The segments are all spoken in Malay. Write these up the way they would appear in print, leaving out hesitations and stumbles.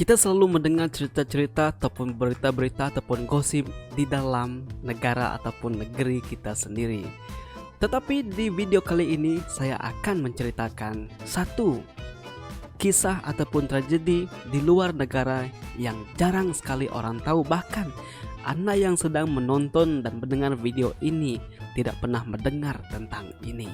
Kita selalu mendengar cerita-cerita ataupun berita-berita ataupun gosip di dalam negara ataupun negeri kita sendiri. Tetapi di video kali ini saya akan menceritakan satu kisah ataupun tragedi di luar negara yang jarang sekali orang tahu. Bahkan Anda yang sedang menonton dan mendengar video ini tidak pernah mendengar tentang ini.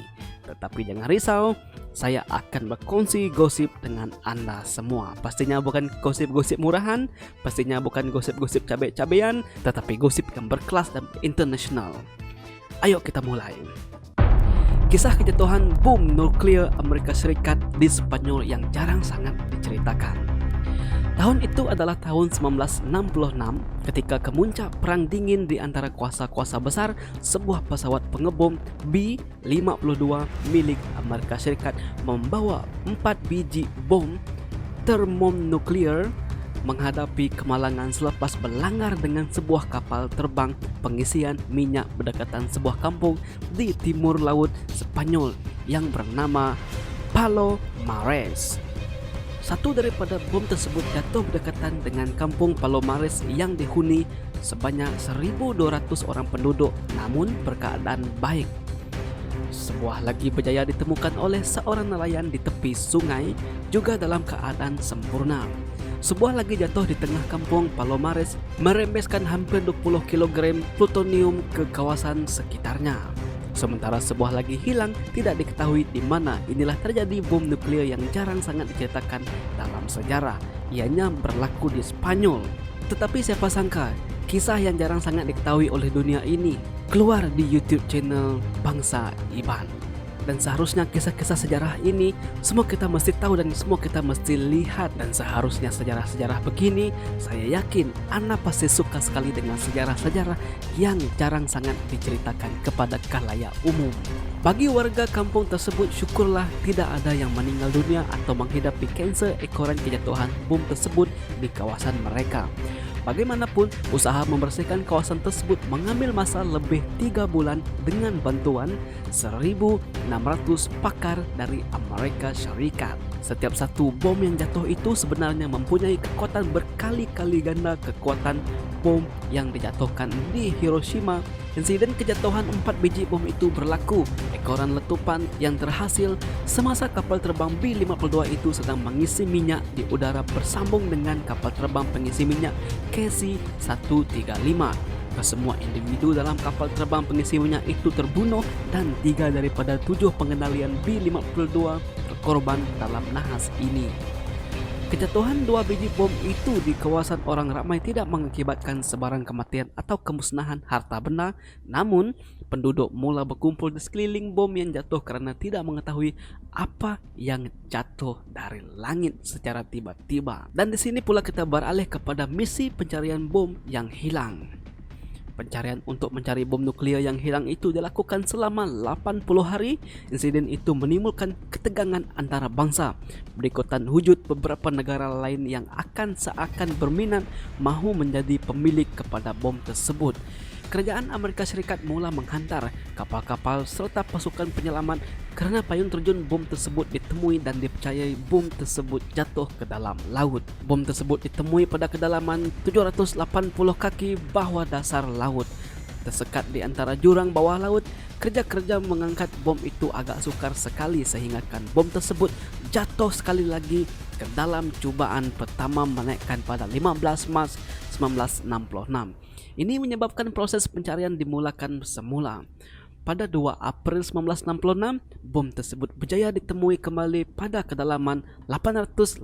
Tetapi jangan risau, saya akan berkongsi gosip dengan Anda semua. Pastinya bukan gosip-gosip murahan, pastinya bukan gosip-gosip cabai-cabean, tetapi gosip yang berkelas dan internasional. Ayo kita mulai. Kisah kejatuhan bom nuklir Amerika Serikat di Spanyol yang jarang sangat diceritakan. Tahun itu adalah tahun 1966 ketika kemuncak perang dingin di antara kuasa-kuasa besar. Sebuah pesawat pengebom B-52 milik Amerika Serikat membawa 4 biji bom termonuklir menghadapi kemalangan selepas berlanggar dengan sebuah kapal terbang pengisian minyak berdekatan sebuah kampung di timur laut Spanyol yang bernama Palomares. Satu daripada bom tersebut jatuh berdekatan dengan kampung Palomares yang dihuni sebanyak 1.200 orang penduduk, namun berkeadaan baik. Sebuah lagi berjaya ditemukan oleh seorang nelayan di tepi sungai, juga dalam keadaan sempurna. Sebuah lagi jatuh di tengah kampung Palomares, merembeskan hampir 20 kg plutonium ke kawasan sekitarnya. Sementara sebuah lagi hilang, tidak diketahui di mana. Inilah terjadi bom nuklir yang jarang sangat diceritakan dalam sejarah. Ianya berlaku di Spanyol. Tetapi siapa sangka, kisah yang jarang sangat diketahui oleh dunia ini keluar di YouTube channel Bangsa Iban. Dan seharusnya kisah-kisah sejarah ini semua kita mesti tahu dan semua kita mesti lihat. Dan seharusnya sejarah-sejarah begini, saya yakin Anda pasti suka sekali dengan sejarah-sejarah yang jarang sangat diceritakan kepada khalayak umum. Bagi warga kampung tersebut, syukurlah tidak ada yang meninggal dunia atau menghidapi kanser ekoran kejatuhan bom tersebut di kawasan mereka. Bagaimanapun, usaha membersihkan kawasan tersebut mengambil masa lebih 3 bulan dengan bantuan 1.600 pakar dari Amerika Serikat. Setiap satu bom yang jatuh itu sebenarnya mempunyai kekuatan berkali-kali ganda kekuatan bom yang dijatuhkan di Hiroshima. Insiden kejatuhan 4 biji bom itu berlaku ekoran letupan yang terhasil semasa kapal terbang B-52 itu sedang mengisi minyak di udara bersambung dengan kapal terbang pengisi minyak KC-135. Kesemua individu dalam kapal terbang pengisi minyak itu terbunuh dan 3 daripada 7 pengendalian B-52 berkorban dalam nahas ini. Kejatuhan 2 biji bom itu di kawasan orang ramai tidak mengakibatkan sebarang kematian atau kemusnahan harta benda, namun penduduk mula berkumpul di sekeliling bom yang jatuh karena tidak mengetahui apa yang jatuh dari langit secara tiba-tiba. Dan di sini pula kita beralih kepada misi pencarian bom yang hilang. Pencarian untuk mencari bom nuklir yang hilang itu dilakukan selama 80 hari. Insiden itu menimbulkan ketegangan antara bangsa. Berikutan wujud beberapa negara lain yang seakan berminat mahu menjadi pemilik kepada bom tersebut. Kerajaan Amerika Serikat mula menghantar kapal-kapal serta pasukan penyelamat karena payung terjun bom tersebut ditemui dan dipercayai bom tersebut jatuh ke dalam laut. Bom tersebut ditemui pada kedalaman 780 kaki bawah dasar laut. Tersekat di antara jurang bawah laut, kerja-kerja mengangkat bom itu agak sukar sekali sehingga bom tersebut jatuh sekali lagi ke dalam cubaan pertama menaikkan pada 15 Maret 1966. Ini menyebabkan proses pencarian dimulakan semula. Pada 2 April 1966, bom tersebut berjaya ditemui kembali pada kedalaman 880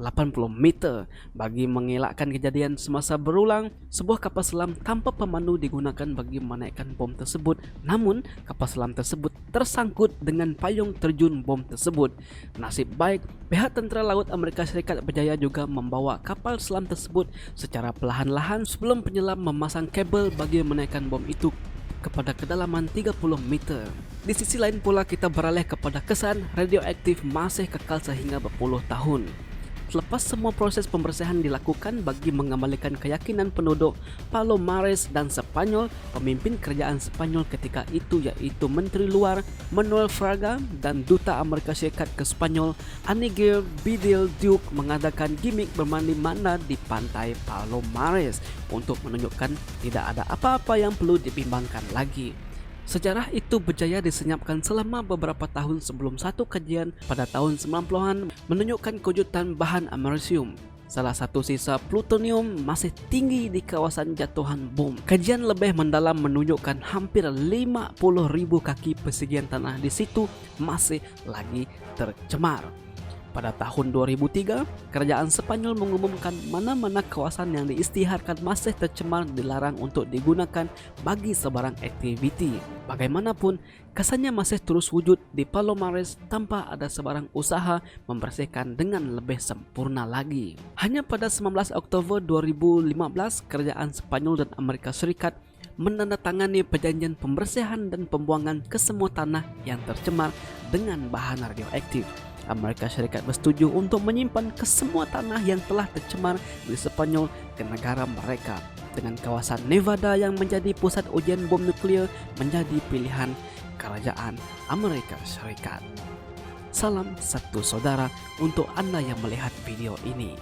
meter. Bagi mengelakkan kejadian semasa berulang, sebuah kapal selam tanpa pemandu digunakan bagi menaikkan bom tersebut. Namun, kapal selam tersebut tersangkut dengan payung terjun bom tersebut. Nasib baik, pihak tentara laut Amerika Serikat berjaya juga membawa kapal selam tersebut secara perlahan-lahan sebelum penyelam memasang kabel bagi menaikkan bom itu kepada kedalaman 30 meter. Di sisi lain pula kita beralih kepada kesan radioaktif masih kekal sehingga berpuluh tahun. Selepas semua proses pembersihan dilakukan bagi mengembalikan keyakinan penduduk Palomares dan Spanyol, pemimpin kerajaan Spanyol ketika itu yaitu Menteri Luar Manuel Fraga dan Duta Amerika Serikat ke Spanyol Aníbal Vidal Duque mengadakan gimmick bermandi mana di pantai Palomares untuk menunjukkan tidak ada apa-apa yang perlu dibimbangkan lagi. Sejarah itu berjaya disenyapkan selama beberapa tahun sebelum satu kajian pada tahun 90-an menunjukkan kewujudan bahan amerisium. Salah satu sisa plutonium masih tinggi di kawasan jatuhan bom. Kajian lebih mendalam menunjukkan hampir 50.000 kaki persegian tanah di situ masih lagi tercemar. Pada tahun 2003, kerajaan Spanyol mengumumkan mana-mana kawasan yang diisytiharkan masih tercemar dilarang untuk digunakan bagi sebarang aktiviti. Bagaimanapun, kesannya masih terus wujud di Palomares tanpa ada sebarang usaha membersihkan dengan lebih sempurna lagi. Hanya pada 19 Oktober 2015, kerajaan Spanyol dan Amerika Serikat menandatangani perjanjian pembersihan dan pembuangan ke semua tanah yang tercemar dengan bahan radioaktif. Amerika Serikat bersetuju untuk menyimpan ke semua tanah yang telah tercemar di Spanyol ke negara mereka, dengan kawasan Nevada yang menjadi pusat ujian bom nuklir menjadi pilihan kerajaan Amerika Serikat. Salam satu saudara untuk Anda yang melihat video ini.